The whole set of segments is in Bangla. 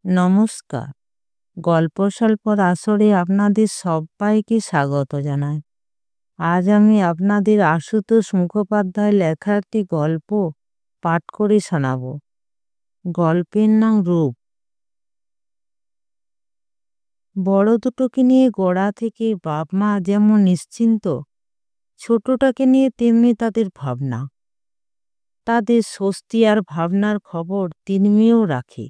নমস্কার। গল্প স্বল্পর আসরে আপনাদের সবাইকে স্বাগত জানাই। আজ আমি আপনাদের আশুতোষ মুখোপাধ্যায় লেখা একটি গল্প পাঠ করে শোনাব। গল্পের নাম রূপ। বড় দুটোকে নিয়ে গোড়া থেকে বাপ মা যেমন নিশ্চিন্ত, ছোটটাকে নিয়ে তেমনি তাদের ভাবনা। তাদের স্বস্তি আর ভাবনার খবর তিন মেয়েও রাখে।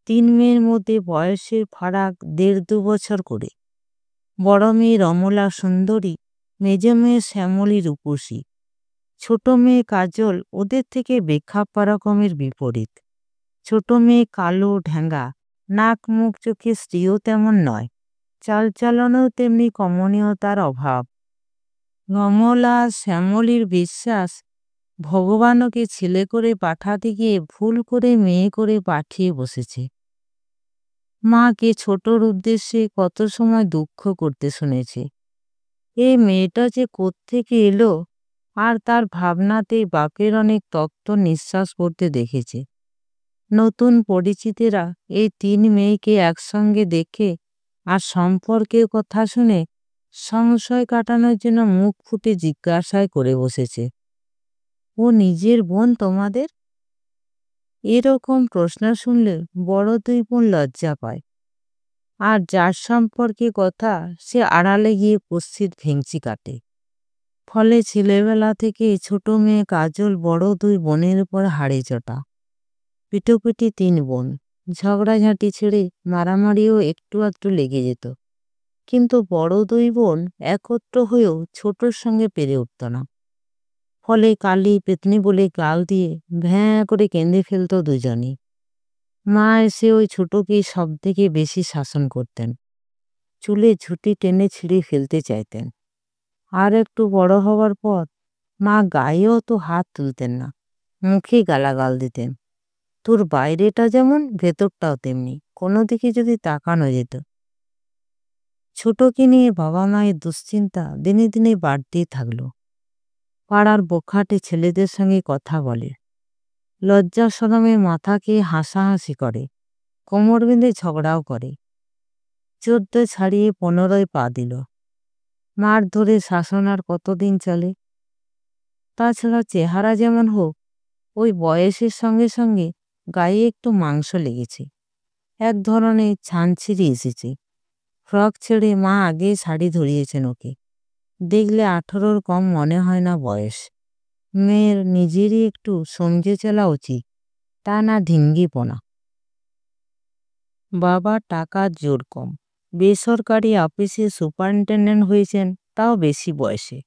তিন মেয়ের মধ্যে বয়সের ফারাক ১.৫-২ বছর করে। বড় মেয়ে রমলা সুন্দরী, মেজ মেয়ে শ্যামলী রূপসী, ছোট মেয়ে কাজল ওদের থেকে বেখাপ্পা রকমের বিপরীত। ছোট মেয়ে কালো ঢ্যাঙ্গা, নাক মুখ চোখে স্ত্রীও তেমন নয়, চালচলনেও তেমনি কমনীয়তার অভাব। রমলা শ্যামলীর বিশ্বাস ভগবান ওকে ছেলে করে পাঠাতে গিয়ে ভুল করে মেয়ে করে পাঠিয়ে বসেছে। মাকে ছোটর উদ্দেশ্যে কত সময় দুঃখ করতে শুনেছে। এই মেয়েটা যে কোত্থেকে এলো, আর তার ভাবনাতেই বাপের অনেক তপ্ত নিঃশ্বাস পড়তে দেখেছে। নতুন পরিচিতেরা এই তিন মেয়েকে একসঙ্গে দেখে আর সম্পর্কের কথা শুনে সংশয় কাটানোর জন্য মুখ ফুটে জিজ্ঞাসায় করে বসেছে, ও নিজের বোন তোমাদের? এরকম প্রশ্ন শুনলে বড় দুই বোন লজ্জা পায়, আর যার সম্পর্কে কথা সে আড়ালে গিয়ে কুৎসিত ভেংচি কাটে। ফলে ছেলেবেলা থেকে ছোট মেয়ে কাজল বড় দুই বোনের উপর হাড়ে চটা। পিটোপিটি তিন বোন, ঝগড়াঝাঁটি ছেড়ে মারামারিও একটু আধটু লেগে যেত। কিন্তু বড় দুই বোন একত্র হয়েও ছোটর সঙ্গে পেরে উঠত না। ফলে কালি পেতনি বলে গাল দিয়ে ভ্যাঁ করে কেঁদে ফেলত দুজনই। মা এসে ওই ছোটকে সব থেকে বেশি শাসন করতেন, চুলে ঝুঁটি টেনে ছিঁড়ে ফেলতে চাইতেন। আর একটু বড় হওয়ার পর মা গায়েও তো হাত তুলতেন না, মুখে গালাগাল দিতেন। তোর বাইরেটা যেমন ভেতরটাও তেমনি, কোনো দিকে যদি তাকানো যেত। ছোটকে নিয়ে বাবা মায়ের দুশ্চিন্তা দিনে দিনে বাড়তেই থাকলো। পাড়ার বোখাটে ছেলেদের সঙ্গে কথা বলে, লজ্জা শরমে মাথাকে হাসাহাসি করে, কোমর বেঁধে ঝগড়াও করে। ১৪ ছাড়িয়ে ১৫-য় পা দিল। মার ধরে শাসন আর কতদিন চলে? তাছাড়া চেহারা যেমন হোক, ওই বয়সের সঙ্গে সঙ্গে গায়ে একটু মাংস লেগেছে, এক ধরনের ছানছিরি এসেছে। ফ্রক ছেড়ে মা আগে শাড়ি ধরিয়েছেন ওকে, দেখলে ১৮-র কম মনে হয় না বয়স। মেয়ের নিজেরই একটু সমঝে চলা উচিত, তা না ঢিঙ্গিপনা। বাবা টাকার জোর কম, বেসরকারি অফিসে সুপারিনটেন্ডেন্ট হয়েছেন, তাও বেশি বয়সে।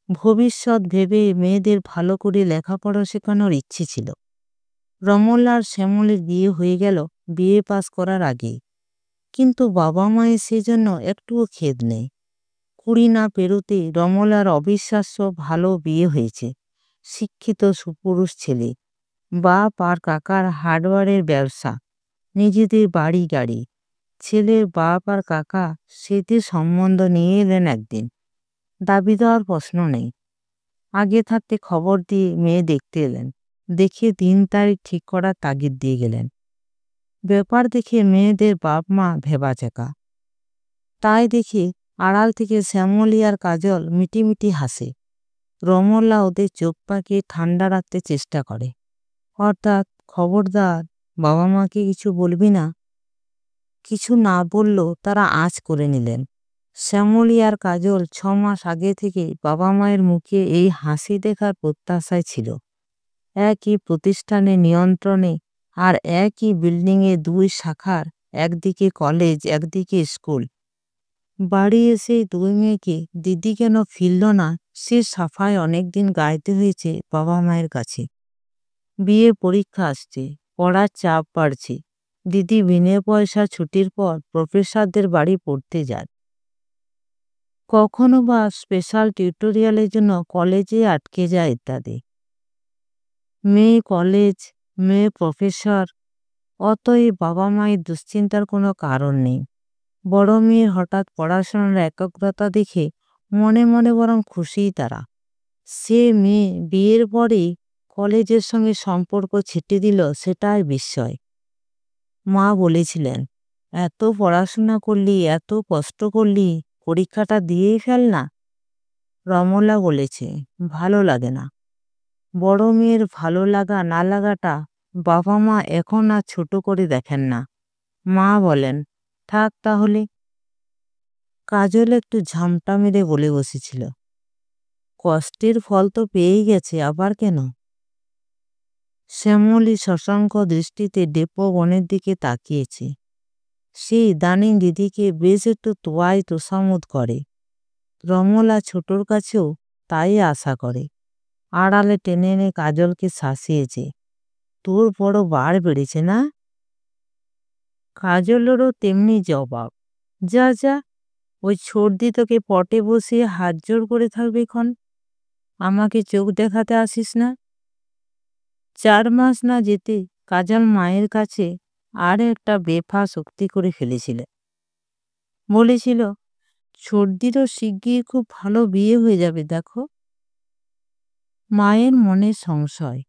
ভবিষ্যৎ ভেবে মেয়েদের ভালো করে লেখাপড়া শেখানোর ইচ্ছে ছিল। রমলা আর শ্যামলের বিয়ে হয়ে গেল বিএ পাস করার আগেই। কিন্তু বাবা মায়ের সেজন্য একটুও খেদ নেই। ২০ না পেরোতে রমলার অবিশ্বাস্য ভালো বিয়ে হয়েছে, শিক্ষিত সুপুরুষ ছেলে। বাপ আর কাকার হার্ডওয়্যারের ব্যবসা, নিজেদের বাড়ি গাড়ি। ছেলের বাপ আর কাকা সেটির সম্বন্ধ নিয়ে এলেন একদিন। দাবি দেওয়ার প্রশ্ন নেই, আগে থাকতে খবর দিয়ে মেয়ে দেখতে এলেন, দেখে দিন তারিখ ঠিক করার তাগিদ দিয়ে গেলেন। ব্যাপার দেখে মেয়েদের বাপ মা ভেবাচাকা। তাই দেখে আড়াল থেকে শ্যামলী আর কাজল মিটিমিটি হাসে। রমলা ওদের চোখ পাকিয়ে ঠান্ডা রাখতে চেষ্টা করে, অর্থাৎ খবরদার বাবা মাকে কিছু বলবি না। কিছু না বললেও তারা আঁচ করে নিলেন। শ্যামলী আর কাজল ৬ মাস আগে থেকে বাবা মায়ের মুখে এই হাসি দেখার প্রত্যাশায় ছিল। একই প্রতিষ্ঠানে নিয়ন্ত্রণে আর একই বিল্ডিংয়ে ২ শাখার, একদিকে কলেজ একদিকে স্কুল। বাড়ি এসে ২ মেয়েকে দিদি কেন ফিরল না, সে সাফায় অনেকদিন গাইতে হয়েছে বাবা মায়ের কাছে। বিয়ে পরীক্ষা আসছে, পড়ার চাপ বাড়ছে। দিদি বিনে পয়সা ছুটির পর প্রফেসরদের বাড়ি পড়তে যায়, কখনো বা স্পেশাল টিউটোরিয়ালের জন্য কলেজে আটকে যায় ইত্যাদি। মেয়ে কলেজ, মেয়ে প্রফেসর, অতএব বাবা মায়ের দুশ্চিন্তার কোনো কারণ নেই। বড় মেয়ের হঠাৎ পড়াশোনার একাগ্রতা দেখে মনে মনে বরং খুশিই তারা। সে মেয়ে বিয়ের পরেই কলেজের সঙ্গে সম্পর্ক ছিটে দিল, সেটাই বিস্ময়। মা বলেছিলেন, এত পড়াশোনা করলি, এত কষ্ট করলি, পরীক্ষাটা দিয়েই ফেল না। রমলা বলেছে, ভালো লাগে না। বড় মেয়ের ভালো লাগা না লাগাটা বাবা মা এখন আর ছোট করে দেখেন না। মা বলেন, থাক তাহলে। কাজল একটু ঝামটা মেরে বলে বসেছিল, কষ্টের ফল তো পেয়েই গেছে, আবার কেন? শ্যামলী শশাঙ্ক দৃষ্টিতে ডেপো বনের দিকে তাকিয়েছে। সেই ইদানিং দিদিকে বেশ একটু তোয়াই তোষামোদ করে। রমলা ছোটর কাছেও তাই আশা করে। আড়ালে টেনে এনে কাজলকে শাসিয়েছে, তোর বড় বার বেড়েছে না? কাজলেরও তেমনি জবাব, যা যা, ওই সর্দি তোকে পটে বসিয়ে হাত জোর করে থাকবে ক্ষণ, আমাকে চোখ দেখাতে আসিস না। 4 মাস না যেতে কাজল মায়ের কাছে আর একটা বেফা শক্তি করে ফেলেছিল। বলেছিল, সর্দিরও শিগগির খুব ভালো বিয়ে হয়ে যাবে দেখো। মায়ের মনে সংশয়,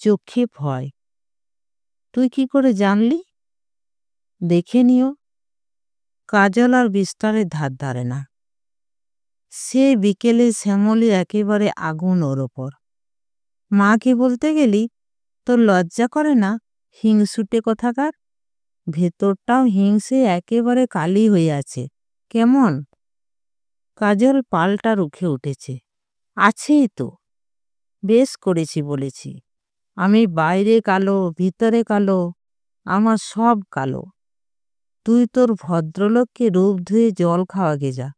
চোখে ভয়। তুই কি করে জানলি? দেখে নিও। কাজল আর বিস্তারের ধার ধারে না। সে বিকেলে শ্যামলী একেবারে আগুন ওর ওপর। মাকে বলতে গেলি, তোর লজ্জা করে না? হিংসুটে কোথাকার। ভেতরটাও হিংসে একেবারে কালি হয়ে আছে। কেমন? কাজল পাল্টা রুখে উঠেছে, আছেই তো। বেশ করেছি বলেছি। আমি বাইরে কালো, ভিতরে কালো, আমার সব কালো। তুই তোর ভদ্রলোককে রূপ ধুয়ে জল খাওয়াগে যা।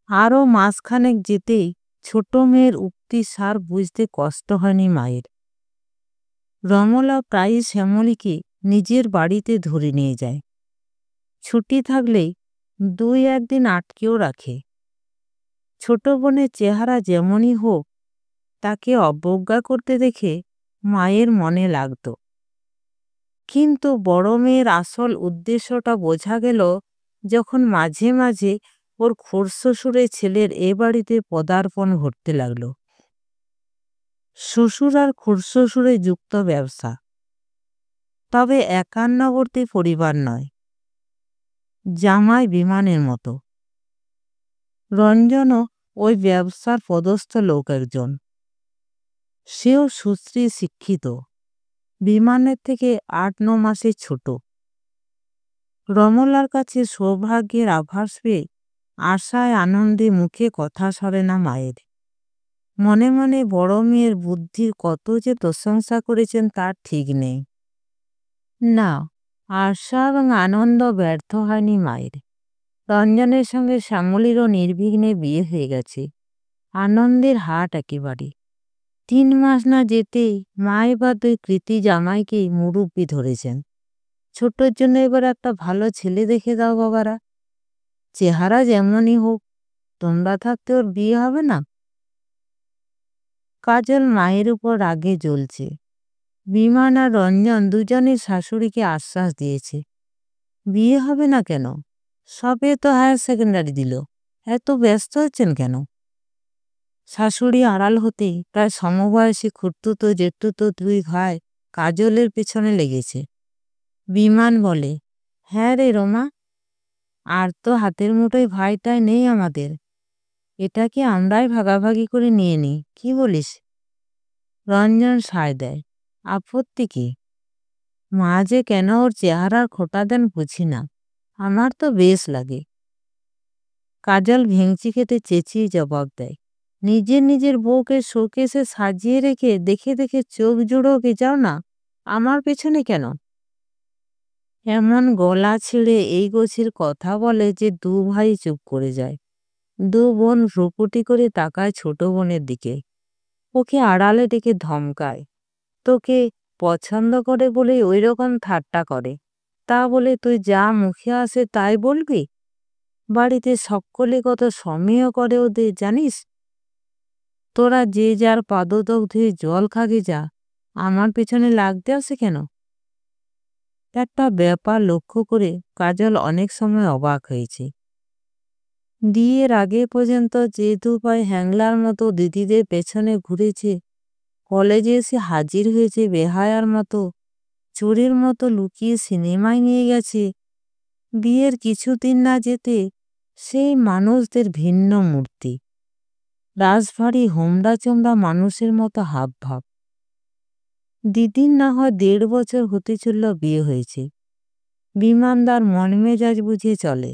আরও মাসখানেক যেতেই ছোট মেয়ের উক্তি সার বুঝতে কষ্ট হয়নি মায়ের। রমলা প্রায়ই শ্যামলীকে নিজের বাড়িতে ধরে নিয়ে যায়। ছুটি থাকলেই 2-1 দিন আটকেও রাখে। ছোট বোনের চেহারা যেমনই হোক, তাকে অবজ্ঞা করতে দেখে মায়ের মনে লাগত। কিন্তু বড় মেয়ের আসল উদ্দেশ্যটা বোঝা গেল যখন মাঝে মাঝে ওর খুড়শ্বশুরের ছেলের এ বাড়িতে পদার্পণ ঘটতে লাগল। শ্বশুর আর খুড়শ্বশুরে যুক্ত ব্যবসা, তবে একান্নবর্তী পরিবার নয়। জামাই বিমানের মতো। রঞ্জনও ওই ব্যবসার পদস্থ লোক একজন। সেও সুশ্রী শিক্ষিত, বিমানের থেকে 8-9 মাসে ছোট। রমলার কাছে সৌভাগ্যের আভাস পেয়ে আশায় আনন্দে মুখে কথা সরে না মায়ের। মনে মনে বড় মেয়ের বুদ্ধির কত যে প্রশংসা করেছেন তার ঠিক নেই। না, আশা এবং আনন্দ ব্যর্থ হয়নি মায়ের। রঞ্জনের সঙ্গে শ্যামলীরও নির্বিঘ্নে বিয়ে হয়ে গেছে। আনন্দের হাট একেবারে। 3 মাস না যেতেই মা এবার 2 কৃতি জামাইকেই মুরব্বি ধরেছেন। ছোটর জন্য এবার একটা ভালো ছেলে দেখে দাও বাবারা। চেহারা যেমনই হোক, তোমরা থাকতে ওর বিয়ে হবে না? কাজল মায়ের উপর রাগে জ্বলছে। বিমান আর রঞ্জন দুজনের শাশুড়িকে আশ্বাস দিয়েছে, বিয়ে হবে না কেন? সবে তো হায়ার সেকেন্ডারি দিল, এত ব্যস্ত হচ্ছেন কেন? শাশুড়ি আড়াল হতেই প্রায় সমবয়সী খুড়তুতো জেঠতুতো 2 ভাই কাজলের পেছনে লেগেছে। বিমান বলে, হ্যাঁ রে রমা, আর তো হাতের মুঠোয় ভাইটাই নেই আমাদের। এটাকে আমরাই ভাগাভাগি করে নিয়ে নিই, কি বলিস? রঞ্জন সায় দেয়, আপত্তি কি? মা যে কেন ওর চেহারার খোটা দেন বুঝি না, আমার তো বেশ লাগে। কাজল ভেঙচি খেতে চেঁচিয়ে জবাব দেয়, নিজের বউকে শোকেসে সাজিয়ে রেখে দেখে দেখে চোখ জুড়োকে যাও না, আমার পেছনে কেন? এমন গলা ছিঁড়ে এই গোছির কথা বলে যে 2 ভাই চুপ করে যায়। 2 বোন ভ্রুকুটি করে তাকায় ছোট বোনের দিকে। ওকে আড়ালে ডেকে ধমকায়, তোকে পছন্দ করে বলে ওই রকম ঠাট্টা করে, তা বলে তুই যা মুখে আসে তাই বলবি? বাড়িতে সকলে কত সমীহ করে ওদের জানিস? তোরা যে যার পাদতক ধুয়ে জল খাগে যা, আমার পেছনে লাগতে আসে কেন? একটা ব্যাপার লক্ষ্য করে কাজল অনেক সময় অবাক হয়েছে। বিয়ের আগে পর্যন্ত যে 2 ভাই হ্যাংলার মতো দিদিদের পেছনে ঘুরেছে, কলেজে এসে হাজির হয়েছে বেহায়ার মতো চোরের মতো লুকিয়ে সিনেমায় নিয়ে গেছে। বিয়ের কিছুদিন না যেতে সেই মানুষদের ভিন্ন মূর্তি, রাজবাড়ি হোমড়া চোমড়া মানুষের মতো হাবভাব। দিদির না হয় ১.৫ বছর হতে চলল বিয়ে হয়েছে। বিমানদার মন মেজাজ বুঝে চলে,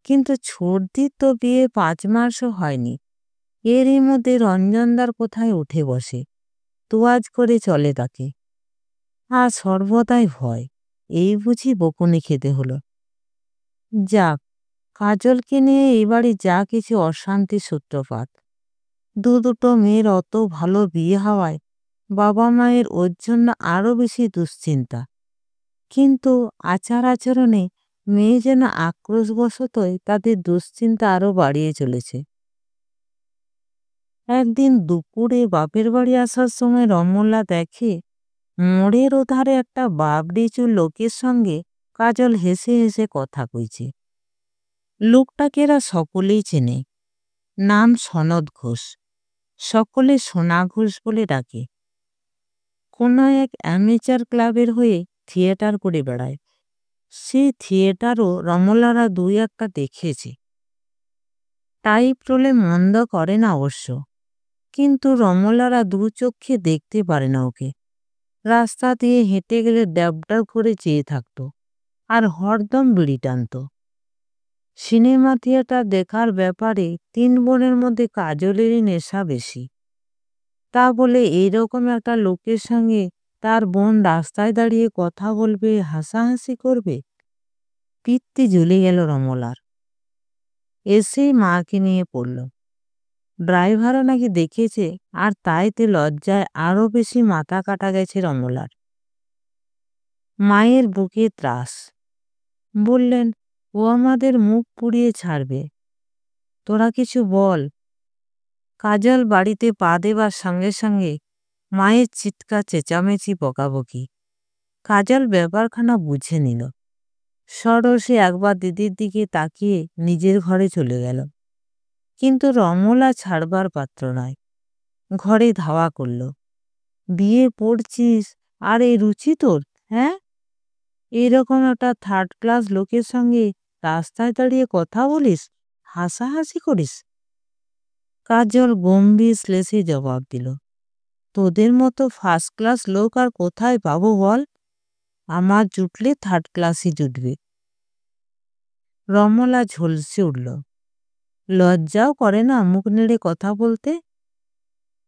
কিন্তু ছোটদির তো বিয়ে ৫ মাসও হয়নি। এরই মধ্যে রঞ্জনদার কোথায় উঠে বসে, তোয়াজ করে চলে তাকে। আর সর্বদাই ভয়, এই বুঝি বকুনি খেতে হলো। যাক, কাজলকে নিয়ে এবারে যা কিছু অশান্তির সূত্রপাত। দুটো মেয়ের অত ভালো বিয়ে হওয়ায় বাবা মায়ের ওর জন্য আরো বেশি দুশ্চিন্তা। কিন্তু আচার আচরণে মেয়ে যেন আক্রোশবশতই তাদের দুশ্চিন্তা আরো বাড়িয়ে চলেছে। একদিন দুপুরে বাপের বাড়ি আসার সময় রমলা দেখে মোড়ের ওধারে একটা বাবড়িচু লোকের সঙ্গে কাজল হেসে হেসে কথা কইছে। লোকটাকে এরা সকলেই চেনে, নাম সনদ ঘোষ। সকলে সোনা ঘোষ বলে ডাকে। কোনো এক অ্যামেচার ক্লাবের হয়ে থিয়েটার করে বেড়ায়। সেই থিয়েটারও রমলারা ২-১টা দেখেছে। টাইপ রোলে মন্দ করে না অবশ্য, কিন্তু রমলারা দু চক্ষে দেখতে পারে না ওকে। রাস্তা দিয়ে হেঁটে গেলে ড্যাব করে চেয়ে থাকত, আর হরদম বিড়ি টানত। সিনেমা থিয়েটার দেখার ব্যাপারে ৩ বোনের মধ্যে কাজলেরই নেশা বেশি। তা বলে এইরকম একটা লোকের সঙ্গে তার বোন রাস্তায় দাঁড়িয়ে কথা বলবে, হাসাহাসি করবে? পিত্তি জ্বলে গেল রমলার। এসেই মাকে নিয়ে পড়ল। ড্রাইভারও নাকি দেখেছে, আর তাইতে লজ্জায় আরো বেশি মাথা কাটা গেছে রমলার। মায়ের বুকে ত্রাস। বললেন, ও আমাদের মুখ পুড়িয়ে ছাড়বে, তোরা কিছু বল। কাজল বাড়িতে পা দেবার সঙ্গে সঙ্গে মায়ের চিৎকার চেঁচামেচি বকাবকি। কাজল ব্যাপারখানা বুঝে নিল। সরসে একবার দিদির দিকে তাকিয়ে নিজের ঘরে চলে গেল। কিন্তু রমলা ছাড়বার পাত্র নয়। ঘরে ধাওয়া করল, বিয়ে পড়ছিস আর এই রুচি তোর? হ্যাঁ, এরকম একটা 3rd ক্লাস লোকের সঙ্গে রাস্তায় দাঁড়িয়ে কথা বলিস, হাসাহাসি করিস? কাজল গম্ভীর শ্লেষে জবাব দিল, তোদের মতো 1st ক্লাস লোক আর কোথায় পাবো বল? আমার জুটলে 3rd ক্লাসই জুটবে। রমলা ঝলসে উঠল। লজ্জাও করে না মুখ নেড়ে কথা বলতে?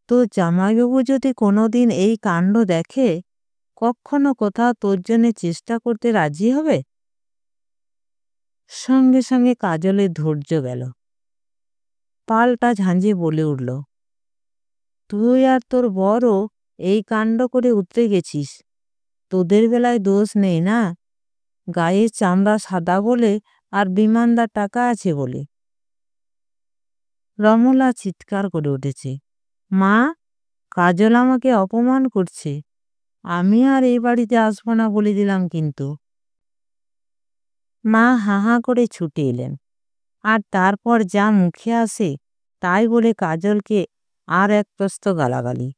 তো জামাইবাবু যদি কোনোদিন এই কাণ্ড দেখে, কখনো কোথাও তোর জন্য চেষ্টা করতে রাজি হবে? সঙ্গে সঙ্গে কাজলের ধৈর্য গেল। পাল্টা ঝাঁঝে বলে উঠল, তুই আর তোর বরও এই কাণ্ড করে উতরে গেছিস। তোদের বেলায় দোষ নেই না, গায়ের চামড়া সাদা বলে আর বিমানদার টাকা আছে বলে। রমলা চিৎকার করে উঠেছে, মা, কাজল আমাকে অপমান করছে। আমি আর এই বাড়িতে আসবো না বলে দিলাম কিন্তু। মা হা হা করে ছুটে এলেন, আর তারপর যা মুখে আসে তাই বলে কাজলকে আর এক প্রস্ত গালাগালি।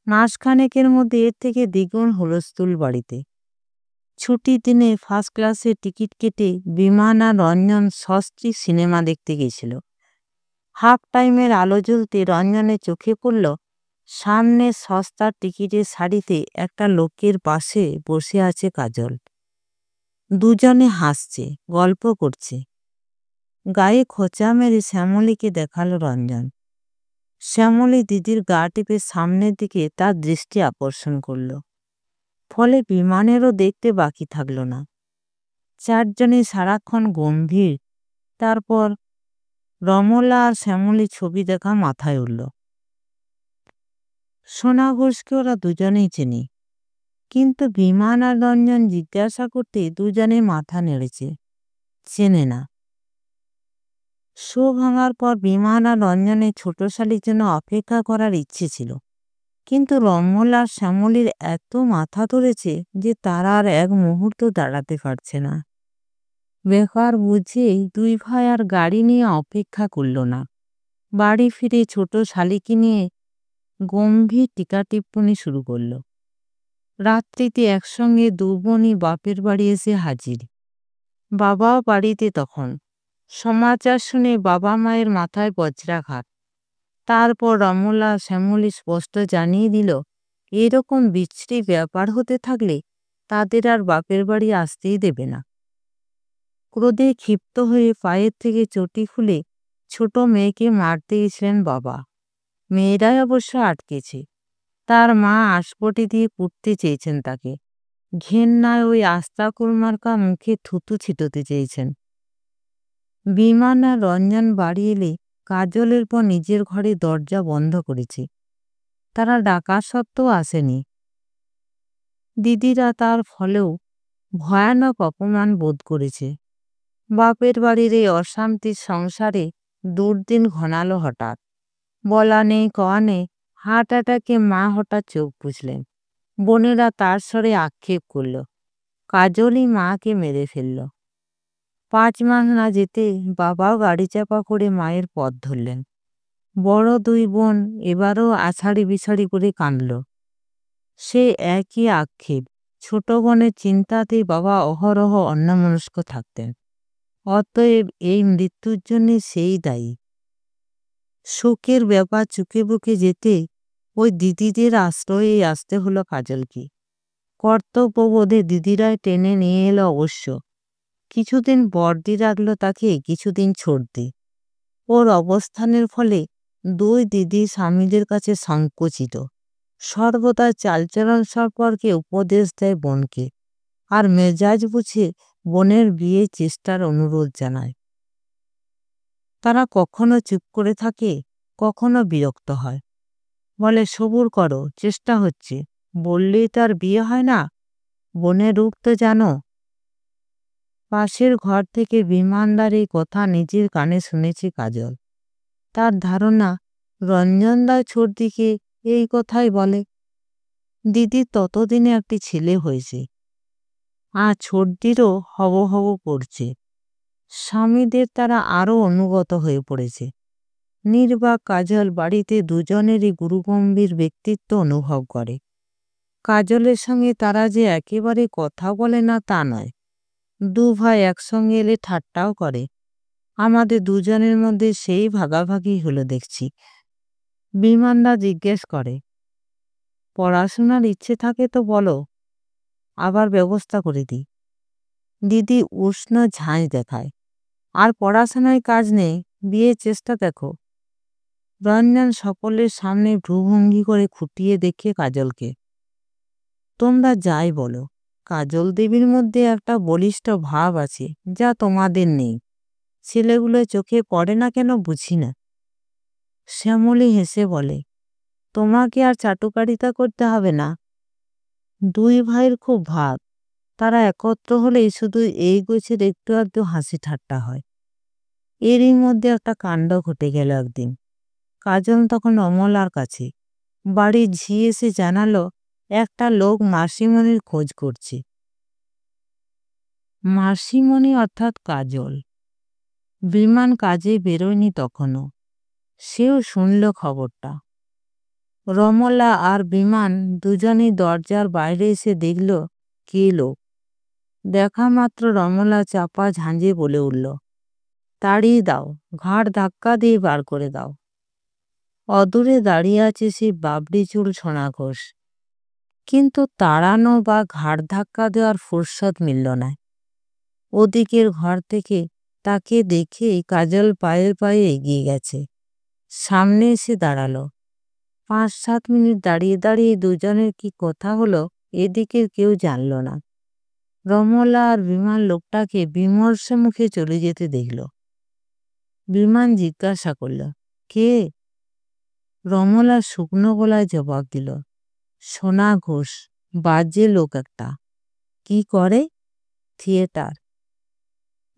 মাসখানেকের মধ্যে এর থেকে দ্বিগুণ হুলস্থুল বাড়িতে। ছুটির দিনে 1st ক্লাসের টিকিট কেটে বিমান আর রঞ্জন সস্ত্রী সিনেমা দেখতে গেছিল। হাফ টাইমের আলো জ্বলতে রঞ্জনের চোখে পড়ল সামনে সস্তার টিকিটের সারিতে একটা লোকের পাশে বসে আছে কাজল। দুজনে হাসছে, গল্প করছে। গায়ে খোঁচা মেরে শ্যামলীকে দেখালো রঞ্জন। শ্যামলী দিদির গা টিপে সামনের দিকে তার দৃষ্টি আকর্ষণ করল। ফলে বিমানেরও দেখতে বাকি থাকল না। 4 জনে সারাক্ষণ গম্ভীর। তারপর রমলা আর শ্যামলী ছবি দেখা মাথায় উঠল। সোনা ঘোষকে ওরা দুজনেই চেনে, কিন্তু বিমান আর রঞ্জন জিজ্ঞাসা করতে দুজনে মাথা নেড়েছে, চেনে না। শো ভাঙার পর বিমান আর রঞ্জনের ছোট শালির জন্য অপেক্ষা করার ইচ্ছে ছিল, কিন্তু রমলা আর শ্যামলীর এত মাথা ধরেছে যে তারা আর এক মুহূর্ত দাঁড়াতে পারছে না। বেকার বুঝেই 2 ভাই আর গাড়ি নিয়ে অপেক্ষা করল না। বাড়ি ফিরে ছোট শালিকে নিয়ে গম্ভীর টিকা টিপ্পনি শুরু করল। রাত্রিতে একসঙ্গে দু বোনই বাপের বাড়ি এসে হাজির। বাবাও বাড়িতে তখন। সমাচার শুনে বাবা মায়ের মাথায় বজ্রাঘাত। তারপর রমলা শ্যামলী স্পষ্ট জানিয়ে দিল, এরকম বিশ্রী ব্যাপার হতে থাকলে তাদের আর বাপের বাড়ি আসতেই দেবে না। ক্রোধে ক্ষিপ্ত হয়ে পায়ের থেকে চটি খুলে ছোট মেয়েকে মারতে গেছিলেন বাবা। মেয়েরাই অবশ্য আটকেছে। তার মা আস্পটে দিয়ে কুটতে চেয়েছেন তাকে। ঘেন্নায় ওই আস্তা কুরমার্কা মুখে থুতু ছিটোতে চেয়েছেন। বিমান আর রঞ্জন বাড়ি এলে কাজলের পর নিজের ঘরে দরজা বন্ধ করেছে। তারা ডাকা সত্ত্বেও আসেনি। দিদিরা তার ফলেও ভয়ানক অপমান বোধ করেছে। বাপের বাড়ির এই অশান্তির সংসারে দুর্দিন ঘনালো হঠাৎ। বলা নেই কওয়া নেই, হার্ট অ্যাটাকে মা হঠাৎ চোখ বুঝলেন। বোনেরা তার স্বরে আক্ষেপ করল, কাজলই মাকে মেরে ফেলল। 5 মাস না যেতে বাবাও গাড়ি চাপা করে মায়ের পথ ধরলেন। বড় 2 বোন এবারও আছাড়ি বিছাড়ি করে কাঁদল। সে একই আক্ষেপ। ছোট বোনের চিন্তাতেই বাবা অহরহ অন্যমনস্ক থাকতেন। অতএব এই মৃত্যুর জন্য সেই দায়ী। শোকের ব্যাপার চুকে বুকে যেতে ওই দিদিদের আশ্রয়ে আসতে হলো কাজলকে। কর্তব্যবোধে দিদিরাই টেনে নিয়ে এলো অবশ্য। কিছুদিন বর্দি রাখল তাকে, কিছুদিন ছর্দি। ওর অবস্থানের ফলে 2 দিদি স্বামীদের কাছে সংকুচিত। সর্বদা চালচলন সম্পর্কে উপদেশ দেয় বোনকে, আর মেজাজ বুঝে বোনের বিয়ে চেষ্টার অনুরোধ জানায়। তারা কখনো চুপ করে থাকে, কখনো বিরক্ত হয়। বলে, সবুর করো, চেষ্টা হচ্ছে, বললেই তার বিয়ে হয় না? বোনের রূপ তো জানো। পাশের ঘর থেকে বিমানদার এই কথা নিজের কানে শুনেছে কাজল। তার ধারণা রঞ্জনদা ছোটদিকে এই কথাই বলে। দিদির ততদিনে একটি ছেলে হয়েছে, আর ছোটদিরও হব হব করছে। স্বামীদের তারা আরও অনুগত হয়ে পড়েছে। নির্বাক কাজল বাড়িতে দুজনেরই গুরুগম্ভীর ব্যক্তিত্ব অনুভব করে। কাজলের সঙ্গে তারা যে একেবারে কথা বলে না তা নয়। 2 ভাই একসঙ্গে এলে ঠাট্টাও করে। আমাদের দুজনের মধ্যে সেই ভাগাভাগি হলো দেখছি। বিমানদা জিজ্ঞেস করে, পড়াশোনার ইচ্ছে থাকে তো বলো, আবার ব্যবস্থা করে দিই। দিদি উষ্ণ ঝাঁঝ দেখায়, আর পড়াশোনায় কাজ নেই, বিয়ের চেষ্টা দেখো। রঞ্জন সকলের সামনে ভ্রুভঙ্গি করে খুঁটিয়ে দেখে কাজলকে। তোমরা যাই বলো, কাজল দেবীর মধ্যে একটা বলিষ্ঠ ভাব আছে যা তোমাদের নেই। ছেলেগুলো চোখে পড়ে না কেন বুঝি না। শ্যামলী হেসে বলে, তোমাকে আর চাটুকারিতা করতে হবে না। 2 ভাইয়ের খুব ভাব। তারা একত্র হলেই শুধু এই গোছের একটু আধটু হাসি ঠাট্টা হয়। এরই মধ্যে একটা কাণ্ড ঘটে গেল একদিন। কাজল তখন অমলার কাছে। বাড়ির ঝি এসে জানালো, একটা লোক মাসিমণির খোঁজ করছে। মাসিমণি অর্থাৎ কাজল। বিমান কাজে বেরোয়নি তখনও। সেও শুনল খবরটা। রমলা আর বিমান দুজনেই দরজার বাইরে এসে দেখল কে লোক। দেখা মাত্র রমলা চাপা ঝাঁঝে বলে উঠল, তাড়িয়ে দাও, ঘাড় ধাক্কা দিয়ে বার করে দাও। অদূরে দাঁড়িয়ে আছে সেই বাবরি চুল সোনা ঘোষ। কিন্তু তাড়ানো বা ঘাড় ধাক্কা দেওয়ার ফুরসত মিলল না। ওদিকের ঘর থেকে তাকে দেখে কাজল পায়ে পায়ে এগিয়ে গেছে, সামনে এসে দাঁড়ালো। 5-7 মিনিট দাঁড়িয়ে দাঁড়িয়ে দুজনের কি কথা হলো এদিকের কেউ জানল না। রমলা আর বিমান লোকটাকে বিমর্ষ মুখে চলে যেতে দেখল। বিমান জিজ্ঞাসা করল, কে? রমলা শুকনো গলায় জবাব দিল, সোনা ঘোষ, বাজে লোক একটা। কি করে? থিয়েটার।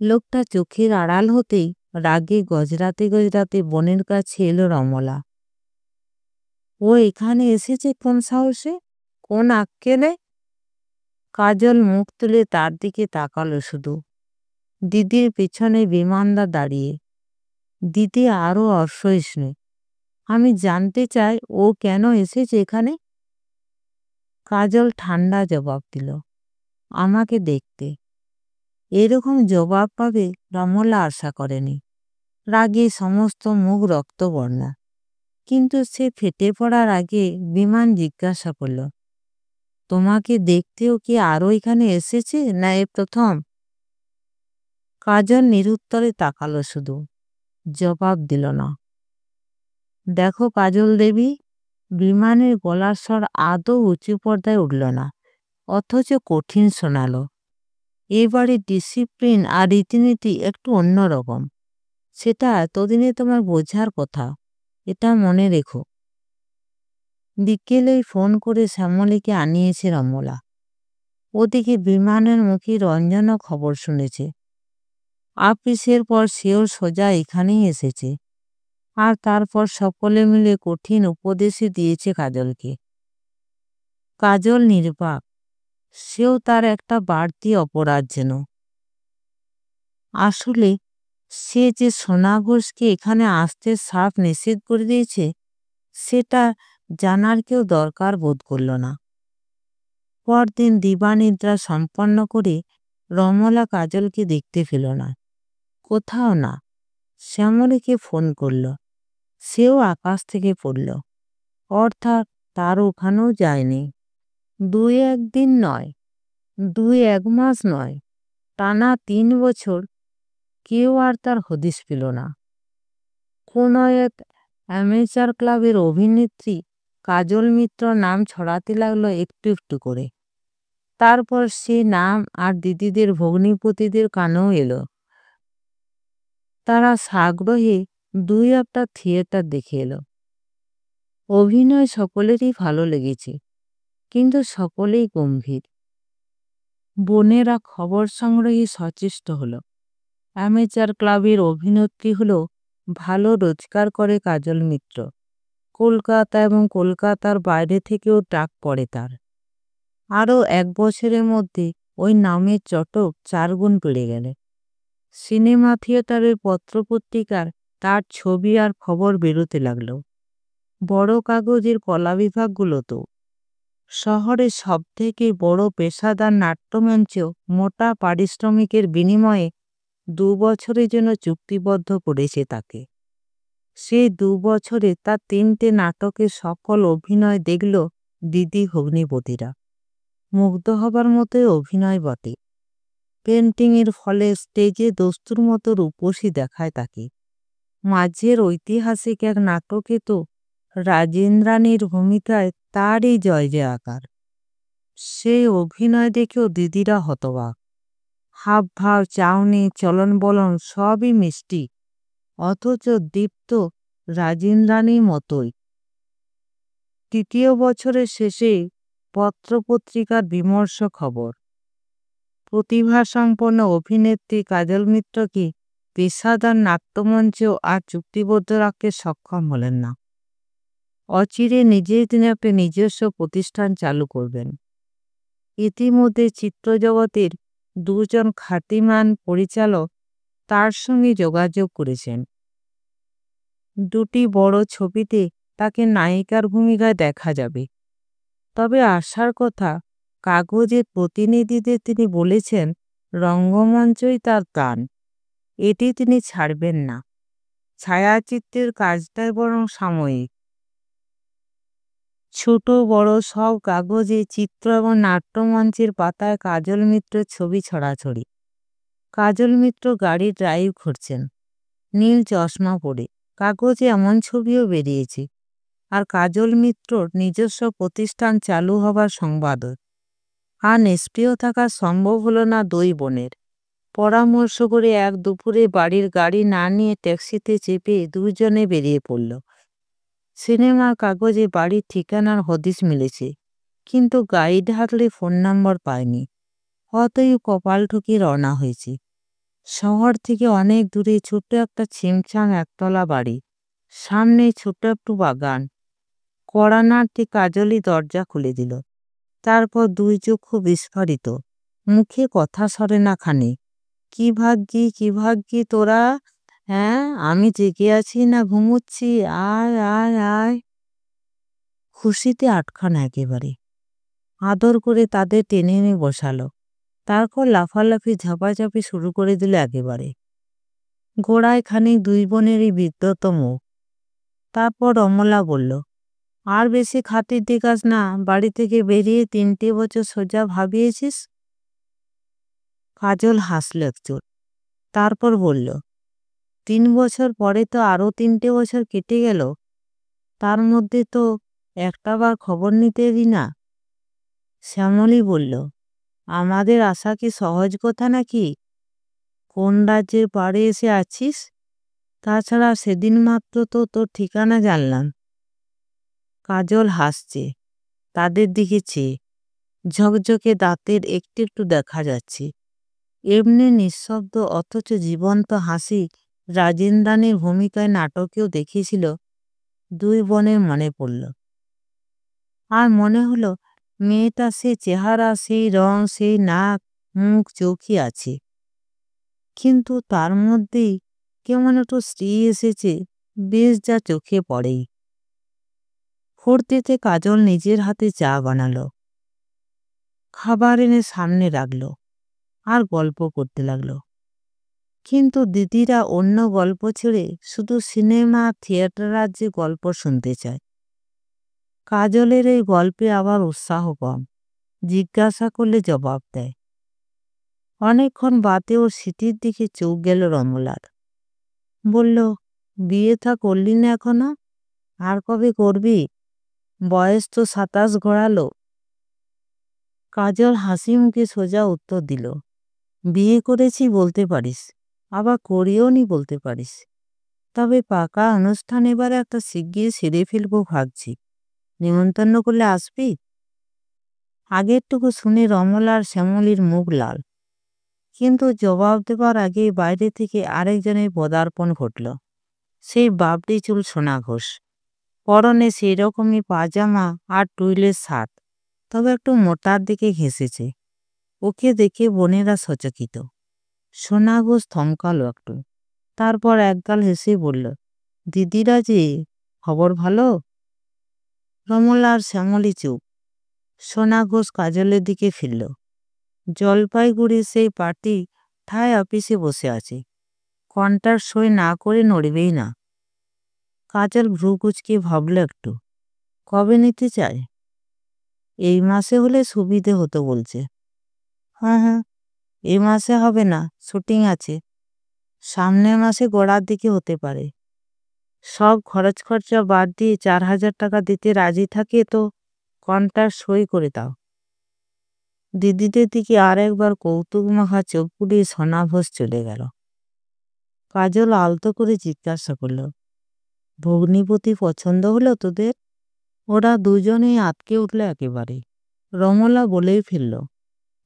লোকটা চোখের আড়াল হতেই রাগে গজরাতে গজরাতে বোনের কাছে এলো রমলা। ও এখানে এসেছে কোন সাহসে, কোন আক্কেলে? কাজল মুখ তুলে তার দিকে তাকালো শুধু। দিদির পিছনে বিমানদা দাঁড়িয়ে। দিদি আরও অসহিষ্ণু। আমি জানতে চাই ও কেন এসেছে এখানে। কাজল ঠান্ডা জবাব দিল, আমাকে দেখতে। এরকম জবাব পাবে রমলা আশা করেনি। রাগে সমস্ত মুখ রক্তবর্ণ। কিন্তু সে ফেটে পড়ার আগে বিমান জিজ্ঞাসা করল, তোমাকে দেখতেও কি আরও এখানে এসেছে, না এ প্রথম? কাজল নিরুত্তরে তাকালো, শুধু জবাব দিল না। দেখো কাজল দেবী, বিমানের গলার স্বর আদৌ উঁচু পর্দায় উঠল না, অথচ কঠিন শোনালো। এবারে ডিসিপ্লিন আর রীতিনীতি একটু অন্যরকম। সেটা এতদিনে তোমার বোঝার কথা, এটা মনে রেখো। বিকেলেই ফোন করে শ্যামলীকে আনিয়েছে রমলা। ওদিকে বিমানের মুখী রঞ্জনও খবর শুনেছে। আপিসের পর সেও সোজা এখানেই এসেছে। আর তারপর সকলে মিলে কঠিন উপদেশই দিয়েছে কাজলকে। কাজল নির্বাক, সেও তার একটা বাড়তি অপরাধ যেন। আসলে সে যে সোনা ঘোষকে এখানে আসতে সাফ নিষেধ করে দিয়েছে, সেটা জানার কেউ দরকার বোধ করল না। পরদিন দিবানিদ্রা সম্পন্ন করে রমলা কাজলকে দেখতে পেল না, কোথাও না। শ্যামলীকে ফোন করল, সেও আকাশ থেকে পড়ল। অর্থাৎ তার ওখানেও যায়নি। 2-1 দিন নয়, 2-1 মাস নয়, টানা 3 বছর কেউ আর তার হদিস পেল না। কোনো এক অ্যামেচার ক্লাবের অভিনেত্রী কাজল মিত্র নাম ছড়াতে লাগলো একটু একটু করে। তারপর সে নাম আর দিদিদের ভগ্নিপতিদের কানেও এলো। তারা সাগ্রহে 2-1টা থিয়েটার দেখে এলো। অভিনয় সকলেরই ভালো লেগেছে, কিন্তু সকলেই গম্ভীর। বোনেরা খবর সংগ্রহে সচেষ্ট হলো। অ্যামেচার ক্লাবের অভিনেত্রী হলো ভালো রোজগার করে কাজল মিত্র। কলকাতা এবং কলকাতার বাইরে থেকেও ডাক পড়ে তার। আরও 1 বছরের মধ্যে ওই নামের চটক 4 গুণ বেড়ে গেলে। সিনেমা থিয়েটারের পত্রপত্রিকার তার ছবি আর খবর বেরোতে লাগলো। বড় কাগজের কলা বিভাগগুলোতেও। শহরের সবথেকে বড় পেশাদার নাট্যমঞ্চেও মোটা পারিশ্রমিকের বিনিময়ে 2 বছরের জন্য চুক্তিবদ্ধ করেছে তাকে। সেই 2 বছরে তার 3টে নাটকের সফল অভিনয় দেখল দিদি ভগ্নিপতিরা। মুগ্ধ হবার মতোই অভিনয় বটে। পেন্টিংয়ের ফলে স্টেজে দস্তুর মতো রূপসী দেখায় তাকে। মাঝের ঐতিহাসিক এক নাটকে তো রাজেন্দ্রাণীর ভূমিকায় তারই জয় জয়াকার। সেই অভিনয় দেখেও দিদিরা হতবাক। হাব ভাব, চাউনি, চলন বলন সবই মিষ্টি, অথচ দীপ্ত রাজেন্দ্রাণীর মতোই। 3য় বছরের শেষে পত্রপত্রিকার বিমর্ষ খবর, প্রতিভাসম্পন্ন অভিনেত্রী কাজল মিত্রকে পেশাদার নাট্যমঞ্চেও আর চুক্তিবদ্ধ রাখতে সক্ষম হলেন না। অচিরে নিজেই তিনি একটা নিজস্ব প্রতিষ্ঠান চালু করবেন। ইতিমধ্যে চিত্রজগতের 2 জন খ্যাতিমান পরিচালক তার সঙ্গে যোগাযোগ করেছেন। 2টি বড় ছবিতে তাকে নায়িকার ভূমিকায় দেখা যাবে। তবে আসার কথা, কাগজের প্রতিনিধিদের তিনি বলেছেন রঙ্গমঞ্চই তার প্রাণ, এটি তিনি ছাড়বেন না। ছায়াচিত্রের কাজটাই বরং সাময়িক। ছোট বড় সব কাগজে চিত্র এবং নাট্যমঞ্চের পাতায় কাজল মিত্রের ছবি ছড়াছড়ি। কাজল মিত্র গাড়ি ড্রাইভ করছেন, নীল চশমা পরে। কাগজে এমন ছবিও বেরিয়েছে। আর কাজল মিত্রর নিজস্ব প্রতিষ্ঠান চালু হবার সংবাদও। আর নিষ্ক্রিয় থাকা সম্ভব হলো না 2 বোনের। পরামর্শ করে এক দুপুরে বাড়ির গাড়ি না নিয়ে ট্যাক্সিতে চেপে 2 জনে বেরিয়ে পড়ল। সিনেমার কাগজে বাড়ির ঠিকানার হদিস মিলেছে, কিন্তু গাইড হাঁকলে ফোন নাম্বার পায়নি। অতএব কপাল ঠুকে রওনা হয়েছে। শহর থেকে অনেক দূরে ছোট্ট একটা ছিমছাম একতলা বাড়ি, সামনে ছোট্ট একটু বাগান। কড়া নাড়তে কাজলই দরজা খুলে দিল। তারপর 2 চক্ষু বিস্ফারিত, মুখে কথা সরে না খানে। কি ভাগ্যি, কি ভাগ্যি তোরা, হ্যাঁ আমি জেগে আছি না ঘুমুচ্ছি, আয় আয় আয়। খুশিতে আটখানা একেবারে। আদর করে তাদের টেনে এনে বসালো। তারপর লাফালাফি ঝাপাঝাপি শুরু করে দিল একেবারে। গোড়ায় খানিক দুই বোনেরই বিদ্যত মুখ। তারপর অমলা বলল, আর বেশি খাতির দেখাস না, বাড়ি থেকে বেরিয়ে 3টে বছর সোজা ভাবিয়েছিস। কাজল হাসল একচোট, তারপর বলল, 3 বছর পরে তো আরো 3টে বছর কেটে গেল, তার মধ্যে তো একটাবার খবর নিতে এলি না। শ্যামলী বলল, আমাদের আশা কি সহজ কথা নাকি? কোন রাজ্যের পাড়ে এসে আছিস? তাছাড়া সেদিন মাত্র তো তোর ঠিকানা জানলাম। কাজল হাসছে, তাদের দিকে চেয়ে। ঝকঝকে দাঁতের একটু একটু দেখা যাচ্ছে। এমনি নিঃশব্দ অথচ জীবন্ত হাসি রাজেন্দ্রাণীর ভূমিকায় নাটকেও দেখিয়েছিল। দুই বোনের মনে পড়ল। আর মনে হলো মেয়েটা সেই চেহারা, সেই রং, সেই নাক মুখ চোখই আছে, কিন্তু তার মধ্যেই কেমন একটু স্ত্রী এসেছে, বেশ যা চোখে পড়েই। ফুর্তিতে কাজল নিজের হাতে চা বানালো, খাবার এনে সামনে রাখলো, আর গল্প করতে লাগলো। কিন্তু দিদিরা অন্য গল্প ছেড়ে শুধু সিনেমা থিয়েটার রাজ্যে গল্প শুনতে চায়। কাজলের এই গল্পে আবার উৎসাহ কম, জিজ্ঞাসা করলে জবাব দেয়। অনেকক্ষণ বাদে ওর স্মৃতির দিকে চোখ গেল রমলার। বলল, বিয়ে থা করলি না এখনো? আর কবে করবি? বয়স তো 27 গড়ালো। কাজল হাসি মুখে সোজা উত্তর দিল, বিয়ে করেছি বলতে পারিস, আবার করিও নি বলতে পারিস। তবে পাকা অনুষ্ঠান এবারে একটা শিগগির সেরে ফেলবো ভাবছি। নিমন্ত্রণ করলে আসবি? আগেরটুকু শুনে রমলার শ্যামলীর মুখ লাল, কিন্তু জবাব দেবার আগে বাইরে থেকে আরেকজনের পদার্পণ ঘটল। সেই বাবরি চুল সোনা ঘোষ, পরনে সেই রকমই পাজামা আর টুইলের শার্ট, তবে একটু মোটার দিকে ঘেঁষেছে। ওকে দেখে বোনেরা সচকিত। সোনা ঘোষ থমকালো একটু, তারপর একগাল হেসে বলল, দিদিরা যে, খবর ভালো? রমলা আর শ্যামলী চুপ। সোনা ঘোষ কাজলের দিকে ফিরল। জলপাইগুড়ির সেই পার্টি ঠায় অফিসে বসে আছে, কন্ট্রাক্ট সই না করে নড়বেই না। কাজল ভ্রু কুচকে ভাবল একটু, কবে নিতে চায়? এই মাসে হলে সুবিধে হতো বলছে। হ্যাঁ হ্যাঁ, এই মাসে হবে না, শুটিং আছে। সামনের মাসে গোড়ার দিকে হতে পারে। সব খরচ খরচা বাদ দিয়ে 4,000 টাকা দিতে রাজি থাকে তো কন্ট্রাক্ট সই করে দাও। দিদিদের দিকে আর একবার কৌতুক মাখা চোখ পুড়িয়ে সোনা ঘোষ চলে গেল। কাজল আলতো করে জিজ্ঞাসা করল, ভগ্নিপতি পছন্দ হলো তোদের? ওরা দুজনেই আটকে উঠল একেবারে। রমলা বলেই ফেলল,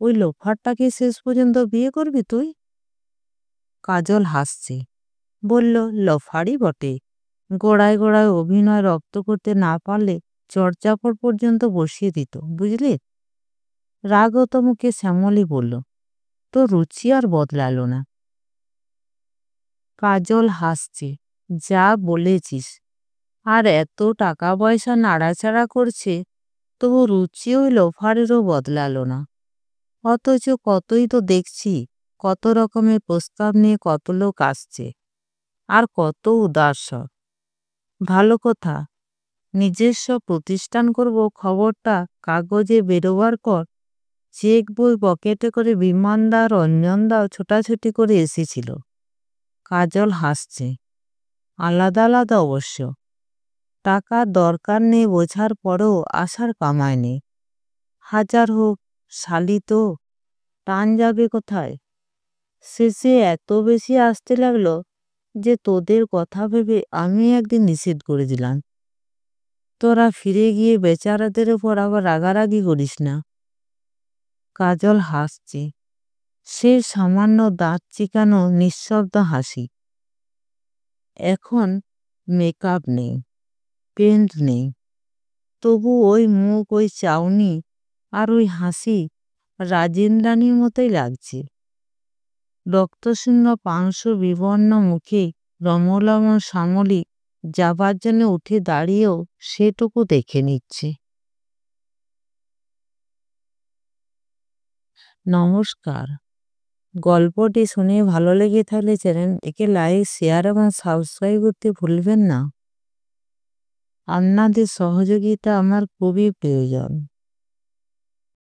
ওই লোফারটাকে শেষ পর্যন্ত বিয়ে করবি তুই? কাজল হাসছে, বলল, লোফারই বটে। গোড়ায় গোড়ায় অভিনয় রপ্ত করতে না পারলে চর্চাপড় পর্যন্ত বসিয়ে দিত, বুঝলি? রাগত মুখে শ্যামলী বলল, তো রুচি আর বদলালো না। কাজল হাসছে, যা বলেছিস। আর এত টাকা পয়সা নাড়াচাড়া করছে, তবু রুচি ওই লোফারেরও বদলালো না। অথচ কতই তো দেখছি, কত রকমের প্রস্তাব নিয়ে কত লোক আসছে, আর কত উদাস। ভালো কথা, নিজস্ব প্রতিষ্ঠান করব খবরটা কাগজে বেরোবার পর চেক বই পকেটে করে বিমানদা রঞ্জনদাও ছোটাছুটি করে এসেছিল। কাজল হাসছে, আলাদা আলাদা অবশ্য। টাকার দরকার নেই বোঝার পরেও আশার কামায় নেই। হাজার হোক, শালি তো, টান যাবে কোথায়? শেষে এত বেশি আসতে লাগলো যে তোদের কথা ভেবে আমি একদিন নিষেধ করে দিলাম। তোরা ফিরে গিয়ে বেচারাদের উপর আবার রাগারাগি করিস না। কাজল হাসছে, সে সামান্য দাঁত চিকানো নিঃশব্দ হাসি। এখন মেকআপ নেই, পেন্ট নেই, তবু ওই মুখ, ওই চাউনি আর ওই হাসি রাজেন্দ্রাণীর মতোই লাগছে। রক্তশূন্য পাংশু বিবর্ণ মুখে রমলা ও শ্যামলী যাবার জন্য উঠে দাঁড়িয়েও সেটুকু দেখে নিচ্ছে। নমস্কার। গল্পটি শুনে ভালো লেগে থাকলে চ্যানেলটিকে লাইক, শেয়ার এবং সাবস্ক্রাইব করতে ভুলবেন না। আপনাদের সহযোগিতা আমার খুবই প্রয়োজন।